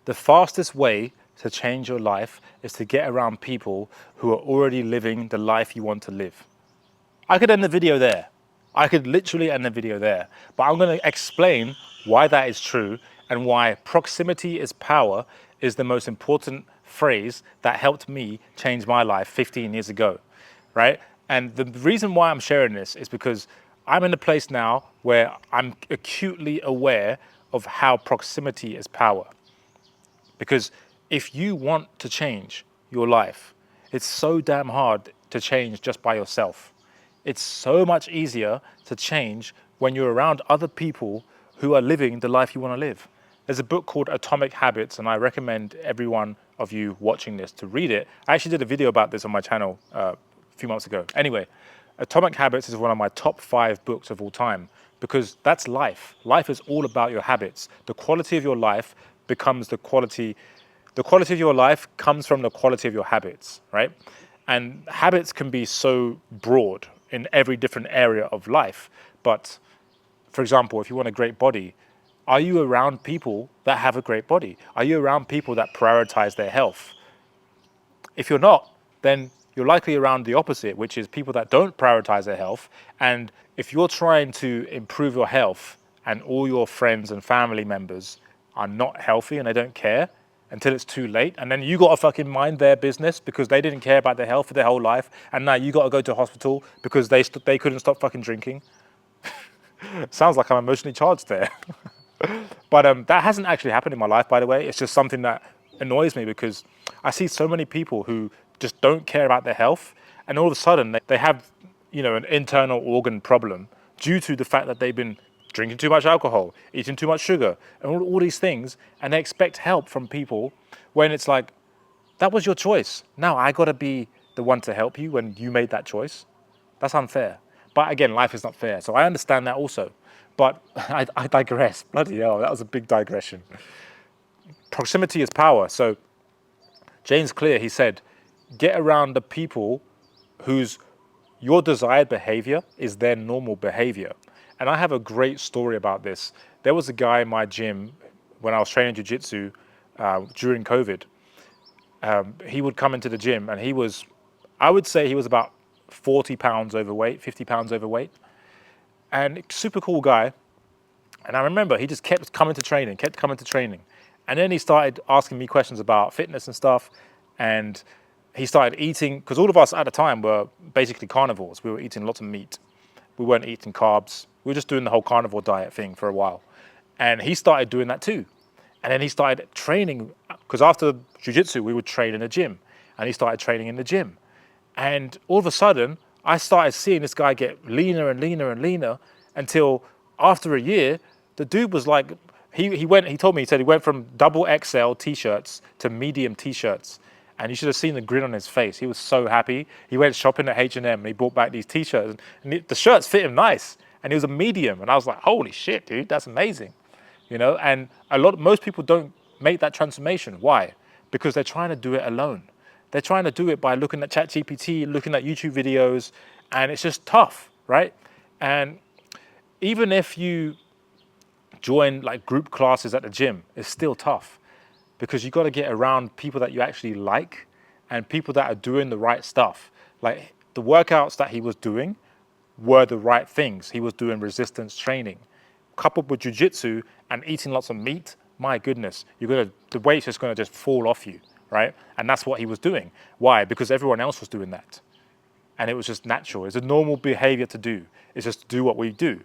The fastest way to change your life is to get around people who are already living the life you want to live. I could end the video there. I could literally end the video there. But I'm going to explain why that is true and why proximity is power is the most important phrase that helped me change my life 15 years ago, right? And the reason why I'm sharing this is because I'm in a place now where I'm acutely aware of how proximity is power. Because if you want to change your life, it's so damn hard to change just by yourself. It's so much easier to change when you're around other people who are living the life you want to live. There's a book called Atomic Habits, and I recommend every one of you watching this to read it. I actually did a video about this on my channel a few months ago. Anyway, Atomic Habits is one of my top 5 books of all time because that's life. Life is all about your habits. The quality of your life becomes the quality of your life comes from the quality of your habits, right? And habits can be so broad in every different area of life. But for example, if you want a great body, are you around people that have a great body? Are you around people that prioritize their health? If you're not, then you're likely around the opposite, which is people that don't prioritize their health. And if you're trying to improve your health and all your friends and family members are not healthy and they don't care until it's too late, and then you got to fucking mind their business because they didn't care about their health for their whole life, and now you got to go to hospital because they couldn't stop fucking drinking. Sounds like I'm emotionally charged there. But that hasn't actually happened in my life, by the way. It's just something that annoys me because I see so many people who just don't care about their health, and all of a sudden they have, an internal organ problem due to the fact that they've been drinking too much alcohol, eating too much sugar, and all these things, and they expect help from people when it's like, that was your choice. Now I got to be the one to help you when you made that choice. That's unfair. But again, life is not fair, so I understand that also. But I digress. Bloody hell, that was a big digression. Proximity is power. So James Clear, he said, get around the people whose your desired behavior is their normal behavior. And I have a great story about this. There was a guy in my gym when I was training jiu-jitsu during COVID. He would come into the gym and I would say he was about 40 pounds overweight, 50 pounds overweight. And super cool guy. And I remember he just kept coming to training. And then he started asking me questions about fitness and stuff. And he started eating, because all of us at the time were basically carnivores. We were eating lots of meat. We weren't eating carbs. We were just doing the whole carnivore diet thing for a while. And he started doing that too. And then he started training, because after jiu-jitsu, we would train in the gym. And he started training in the gym. And all of a sudden, I started seeing this guy get leaner and leaner and leaner until after a year, the dude was like, he told me, he said he went from double XL t-shirts to medium t-shirts. And you should have seen the grin on his face. He was so happy. He went shopping at H&M and he bought back these t-shirts. And the shirts fit him nice. And he was a medium. And I was like, holy shit, dude, that's amazing. And most people don't make that transformation. Why? Because they're trying to do it alone. They're trying to do it by looking at ChatGPT, looking at YouTube videos, and it's just tough, right? And even if you join like group classes at the gym, it's still tough because you got to get around people that you actually like and people that are doing the right stuff. Like the workouts that he was doing were the right things. He was doing resistance training, coupled with jiu-jitsu and eating lots of meat. My goodness, the weight's just going to just fall off you. Right? And that's what he was doing. Why? Because everyone else was doing that. And it was just natural. It's a normal behavior to do. It's just to do what we do.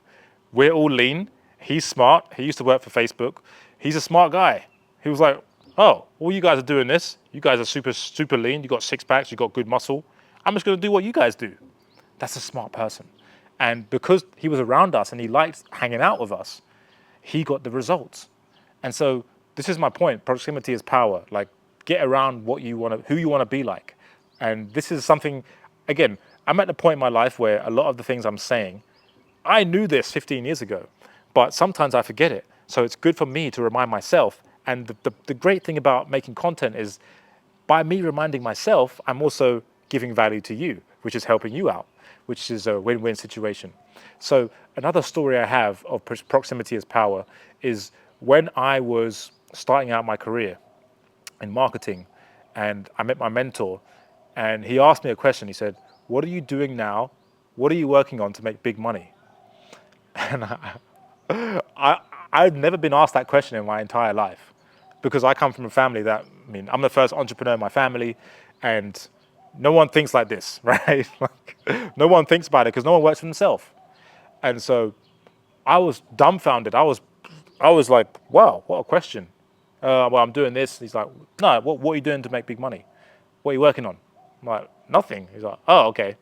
We're all lean. He's smart. He used to work for Facebook. He's a smart guy. He was like, oh, all you guys are doing this. You guys are super, super lean. You got 6 packs. You got good muscle. I'm just going to do what you guys do. That's a smart person. And because he was around us and he liked hanging out with us, he got the results. And so this is my point. Proximity is power. Like, get around who you want to be like. And this is something, again, I'm at the point in my life where a lot of the things I'm saying, I knew this 15 years ago, but sometimes I forget it. So it's good for me to remind myself. And the great thing about making content is by me reminding myself, I'm also giving value to you, which is helping you out, which is a win-win situation. So another story I have of proximity as power is when I was starting out my career. in marketing, and I met my mentor, and he asked me a question. He said, "What are you doing now? What are you working on to make big money?" And I I've never been asked that question in my entire life, because I come from a family that, I mean, I'm the first entrepreneur in my family, and no one thinks like this, right? Like, no one thinks about it because no one works for themselves. And so I was dumbfounded. I was like, wow, what a question. Well, I'm doing this. He's like, no, what are you doing to make big money? What are you working on? I'm like, nothing. He's like, oh, okay.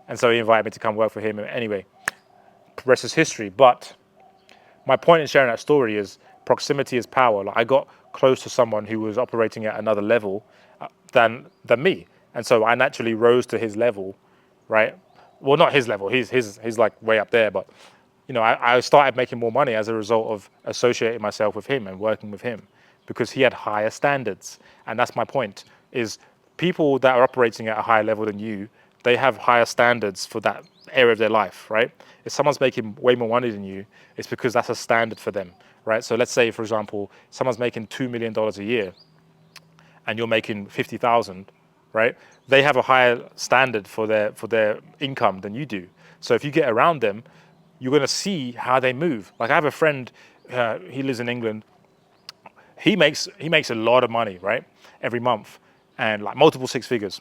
And so he invited me to come work for him. Anyway, the rest is history. But my point in sharing that story is proximity is power. Like, I got close to someone who was operating at another level than me, and so I naturally rose to his level, right? Well, not his level. He's like way up there, but I started making more money as a result of associating myself with him and working with him, because he had higher standards. And that's my point, is people that are operating at a higher level than you, they have higher standards for that area of their life, right? If someone's making way more money than you, it's because that's a standard for them, right? So let's say, for example, someone's making $2 million a year and you're making 50,000, right? They have a higher standard for their income than you do. So if you get around them, you're going to see how they move. Like, I have a friend, he lives in England. He makes a lot of money, right, every month, and like multiple six figures.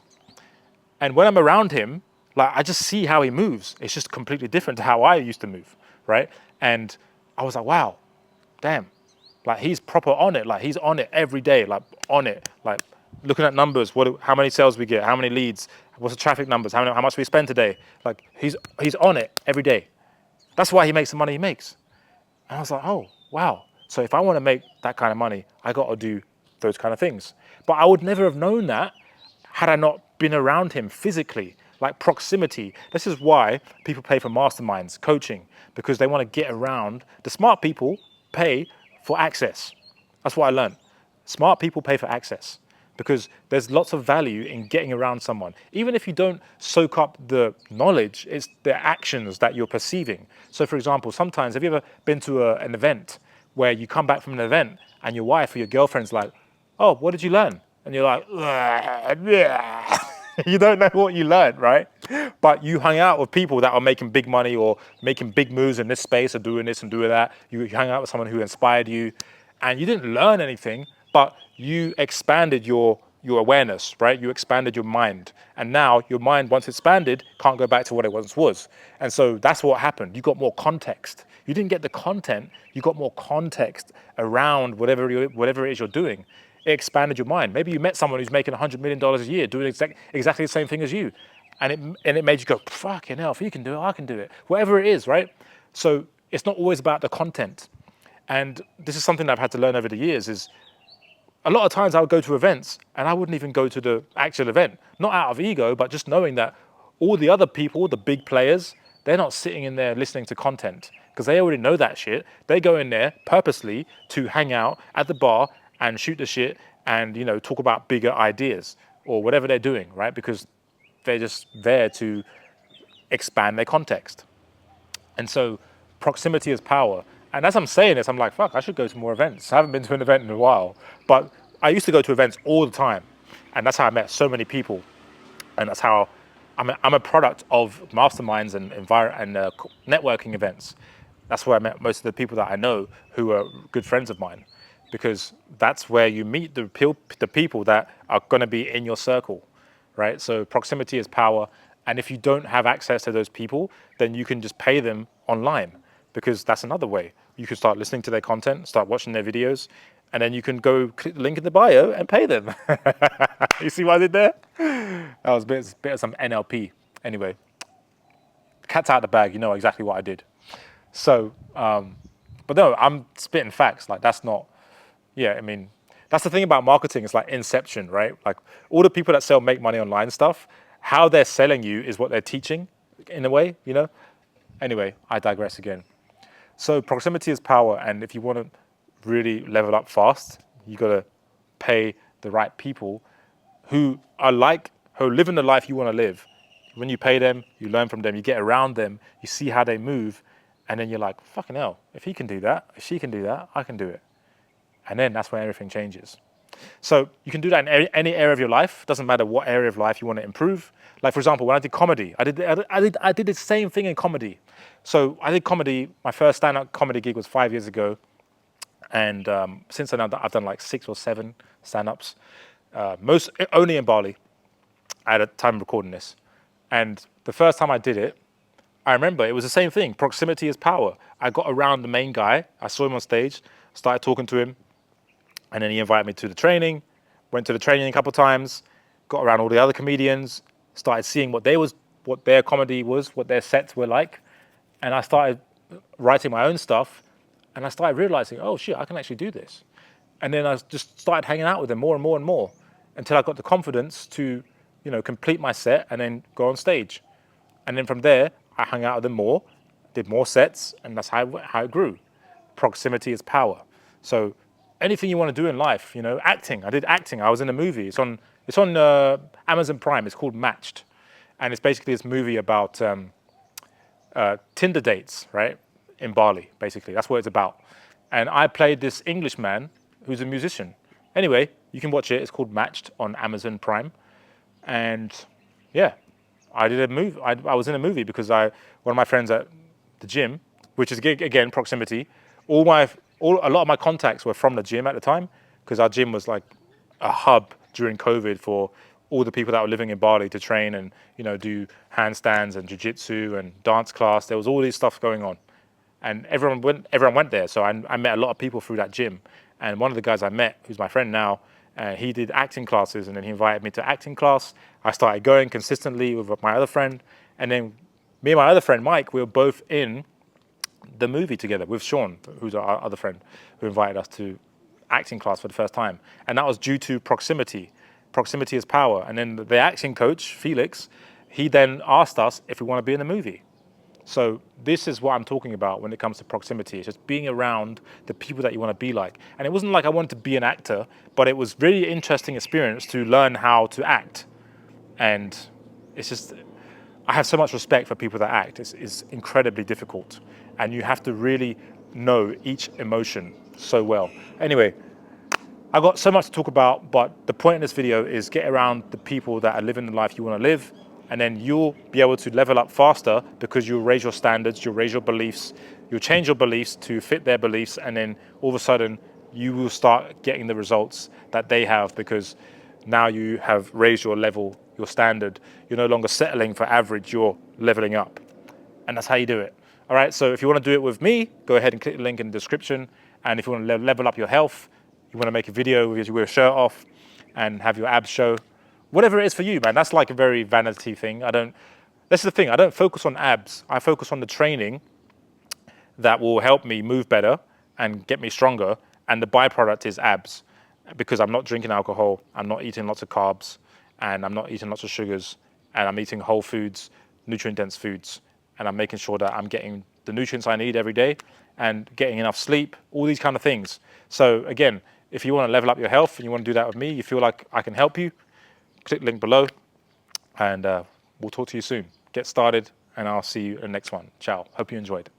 And when I'm around him, like, I just see how he moves. It's just completely different to how I used to move, right? And I was like, wow, damn, like, he's proper on it. Like, he's on it every day, like on it, like looking at numbers. How many sales we get? How many leads? What's the traffic numbers? How much we spend today? Like, he's on it every day. That's why he makes the money he makes. And I was like, oh, wow. So if I want to make that kind of money, I got to do those kind of things. But I would never have known that had I not been around him physically. Like, proximity. This is why people pay for masterminds, coaching, because they want to get around. The smart people pay for access. That's what I learned. Smart people pay for access, because there's lots of value in getting around someone. Even if you don't soak up the knowledge, it's the actions that you're perceiving. So, for example, sometimes, have you ever been to an event where you come back from an event and your wife or your girlfriend's like, oh, what did you learn? And you're like, yeah. You don't know what you learned, right? But you hung out with people that are making big money or making big moves in this space, or doing this and doing that. You hung out with someone who inspired you, and you didn't learn anything, but you expanded your awareness, right? You expanded your mind. And now your mind, once expanded, can't go back to what it once was. And so that's what happened. You got more context. You didn't get the content, you got more context around whatever it is you're doing. It expanded your mind. Maybe you met someone who's making $100 million a year doing exactly the same thing as you. And it made you go, fucking hell, if you can do it, I can do it. Whatever it is, right? So it's not always about the content. And this is something that I've had to learn over the years, is a lot of times I would go to events and I wouldn't even go to the actual event, not out of ego, but just knowing that all the other people, the big players, they're not sitting in there listening to content, because they already know that shit. They go in there purposely to hang out at the bar and shoot the shit and, talk about bigger ideas or whatever they're doing, right? Because they're just there to expand their context. And so proximity is power. And as I'm saying this, I'm like, fuck, I should go to more events. I haven't been to an event in a while. But I used to go to events all the time. And that's how I met so many people. And that's how I'm a product of masterminds and networking events. That's where I met most of the people that I know who are good friends of mine. Because that's where you meet the people that are going to be in your circle, right? So proximity is power. And if you don't have access to those people, then you can just pay them online, because that's another way. You can start listening to their content, start watching their videos, and then you can go click the link in the bio and pay them. You see what I did there? That was a bit of some NLP. Anyway, cat's out of the bag. You know exactly what I did. So, but no, I'm spitting facts. Like, that's not, yeah, I mean, that's the thing about marketing. It's like inception, right? Like, all the people that sell make money online stuff, how they're selling you is what they're teaching, in a way, Anyway, I digress again. So proximity is power, and if you want to really level up fast, you got to pay the right people who live in the life you want to live. When you pay them, you learn from them, you get around them, you see how they move, and then you're like, fucking hell, if he can do that, if she can do that, I can do it. And then that's when everything changes. So you can do that in any area of your life. Doesn't matter what area of life you want to improve. Like for example, when I did comedy, I did the same thing in comedy. So I did comedy. My first stand-up comedy gig was 5 years ago, and since then I've done like 6 or 7 stand-ups, most only in Bali at a time of recording this. And the first time I did it, I remember it was the same thing. Proximity is power. I got around the main guy. I saw him on stage, started talking to him, and then he invited me to the training. Went to the training a couple of times, got around all the other comedians, started seeing what their comedy was, what their sets were like, and I started writing my own stuff, and I started realizing, oh shit, I can actually do this. And then I just started hanging out with them more and more and more, until I got the confidence to, complete my set and then go on stage. And then from there, I hung out with them more, did more sets, and that's how it grew. Proximity is power. So anything you want to do in life, acting. I did acting. I was in a movie. It's on Amazon Prime. It's called Matched, and it's basically this movie about Tinder dates, right, in Bali. Basically, that's what it's about. And I played this Englishman who's a musician. Anyway, you can watch it. It's called Matched on Amazon Prime, and yeah. I did a movie. I was in a movie because one of my friends at the gym, which is again proximity. A lot of my contacts were from the gym at the time, because our gym was like a hub during COVID for all the people that were living in Bali to train and do handstands and jiu-jitsu and dance class. There was all this stuff going on, and everyone went there. So I met a lot of people through that gym. And one of the guys I met, who's my friend now, he did acting classes, and then he invited me to acting class. I started going consistently with my other friend, and then me and my other friend Mike, we were both in the movie together with Sean, who's our other friend, who invited us to acting class for the first time. And that was due to proximity. Proximity is power. And then the acting coach, Felix, he then asked us if we want to be in the movie. So this is what I'm talking about when it comes to proximity. It's just being around the people that you want to be like. And it wasn't like I wanted to be an actor, but it was really interesting experience to learn how to act. And it's just, I have so much respect for people that act. It's incredibly difficult. And you have to really know each emotion so well. Anyway, I've got so much to talk about, but the point in this video is get around the people that are living the life you want to live, and then you'll be able to level up faster because you'll raise your standards, you'll raise your beliefs, you'll change your beliefs to fit their beliefs, and then all of a sudden you will start getting the results that they have, because now you have raised your level, your standard. You're no longer settling for average, you're leveling up. And that's how you do it. All right, so if you want to do it with me, go ahead and click the link in the description. And if you want to level up your health, you want to make a video with your shirt off and have your abs show, whatever it is for you, man. That's like a very vanity thing. This is the thing, I don't focus on abs. I focus on the training that will help me move better and get me stronger. And the byproduct is abs, because I'm not drinking alcohol, I'm not eating lots of carbs, and I'm not eating lots of sugars, and I'm eating whole foods, nutrient-dense foods, and I'm making sure that I'm getting the nutrients I need every day and getting enough sleep, all these kind of things. So again, if you want to level up your health and you want to do that with me, you feel like I can help you, click the link below, and we'll talk to you soon. Get started, and I'll see you in the next one. Ciao. Hope you enjoyed.